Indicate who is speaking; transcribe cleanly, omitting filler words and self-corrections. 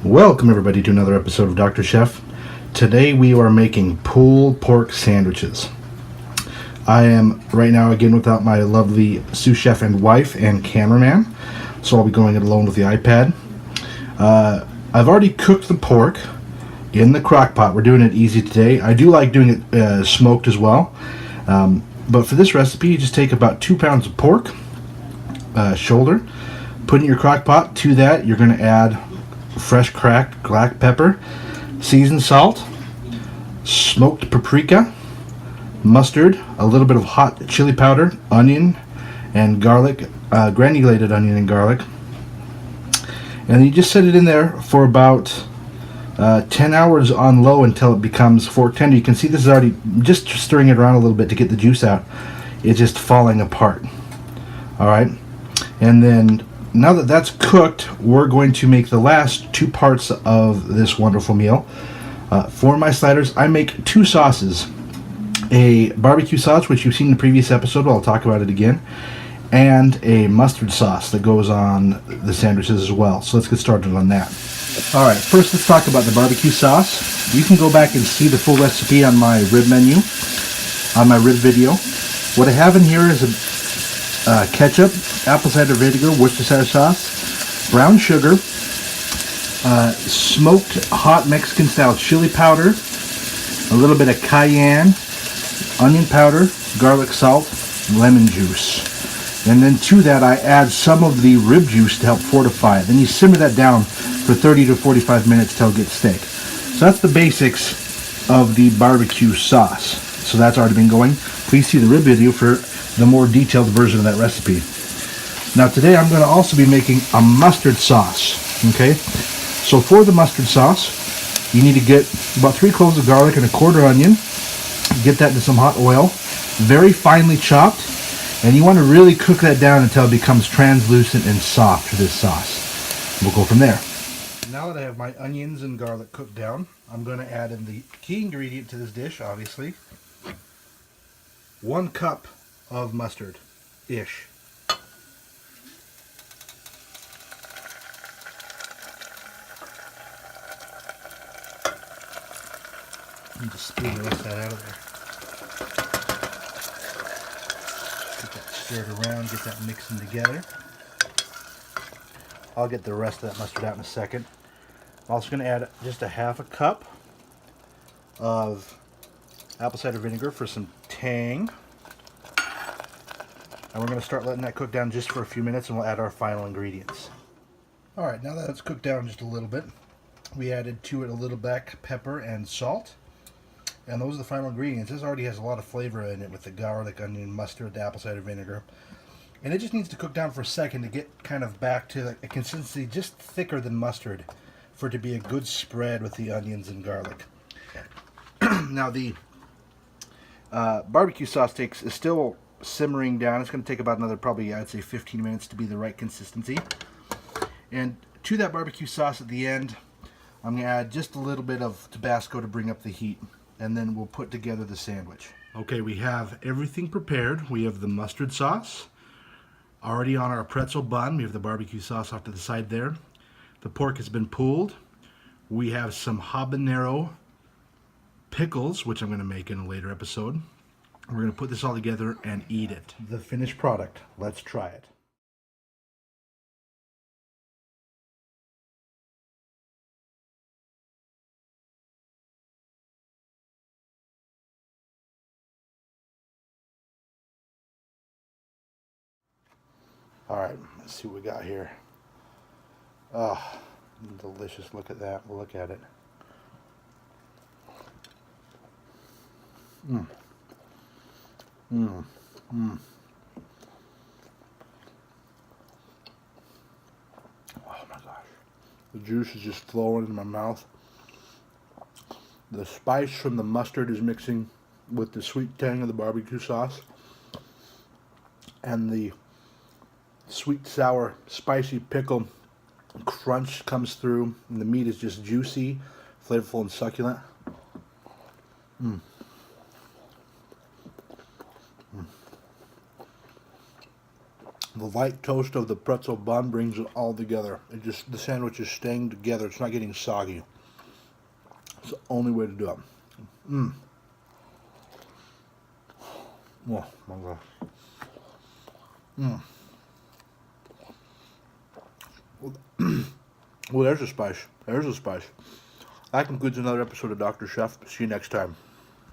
Speaker 1: Welcome everybody to another episode of Dr. Chef. Today we are making pulled pork sandwiches. I am right now again without my lovely sous chef and wife and cameraman, so I'll be going it alone with the iPad. I've already cooked the pork in the crock pot. We're doing it easy today. I do like doing it smoked as well, but for this recipe you just take about 2 pounds of pork, shoulder, put it in your crock pot. To that you're going to add fresh cracked black pepper, seasoned salt, smoked paprika, mustard, a little bit of hot chili powder, onion and garlic, granulated onion and garlic, and you just set it in there for about 10 hours on low until it becomes fork tender. You can see this is already, just stirring it around a little bit to get the juice out, it's just falling apart. Alright, and then now that that's cooked, we're going to make the last 2 parts of this wonderful meal. For my sliders, I make 2 sauces. A barbecue sauce, which you've seen in the previous episode, but I'll talk about it again, and a mustard sauce that goes on the sandwiches as well. So let's get started on that. Alright, first let's talk about the barbecue sauce. You can go back and see the full recipe on my rib menu, on my rib video. What I have in here is a ketchup, apple cider vinegar, Worcestershire sauce, brown sugar, smoked hot Mexican style chili powder, a little bit of cayenne, onion powder, garlic salt, lemon juice. And then to that I add some of the rib juice to help fortify it. Then you simmer that down for 30 to 45 minutes till it gets thick. So that's the basics of the barbecue sauce. So that's already been going. Please see the rib video for the more detailed version of that recipe. Now today I'm going to also be making a mustard sauce. Okay, so for the mustard sauce you need to get about 3 cloves of garlic and a quarter onion. Get that into some hot oil, very finely chopped, and you want to really cook that down until it becomes translucent and soft for this sauce. We'll go from there. Now that I have my onions and garlic cooked down, I'm going to add in the key ingredient to this dish, obviously. 1 cup of mustard-ish. And just squeeze the rest of that out of there. Get that stirred around, get that mixing together. I'll get the rest of that mustard out in a second. I'm also going to add just a half a cup of apple cider vinegar for some tang. And we're going to start letting that cook down just for a few minutes, and we'll add our final ingredients. Alright, now that it's cooked down just a little bit, we added to it a little black pepper and salt. And those are the final ingredients. This already has a lot of flavor in it with the garlic, onion, mustard, the apple cider vinegar. And it just needs to cook down for a second to get kind of back to a consistency just thicker than mustard for it to be a good spread with the onions and garlic. Now the barbecue sauce is still simmering down. It's going to take about another probably, I'd say, 15 minutes to be the right consistency. And to that barbecue sauce at the end, I'm going to add just a little bit of Tabasco to bring up the heat. And then we'll put together the sandwich. Okay, we have everything prepared. We have the mustard sauce already on our pretzel bun. We have the barbecue sauce off to the side there. The pork has been pulled. We have some habanero pickles, which I'm going to make in a later episode. We're going to put this all together and eat it. The finished product. Let's try it. Alright, let's see what we got here. Oh, delicious. Look at that. We'll look at it. Mmm. Mmm. Mmm. Oh my gosh. The juice is just flowing in my mouth. The spice from the mustard is mixing with the sweet tang of the barbecue sauce. And the sweet, sour, spicy pickle crunch comes through, and the meat is just juicy, flavorful, and succulent. Mm. Mm. The light toast of the pretzel bun brings it all together. The sandwich is staying together. It's not getting soggy. It's the only way to do it. Oh my gosh. Well, there's a spice. There's a spice. That concludes another episode of Dr. Chef. See you next time.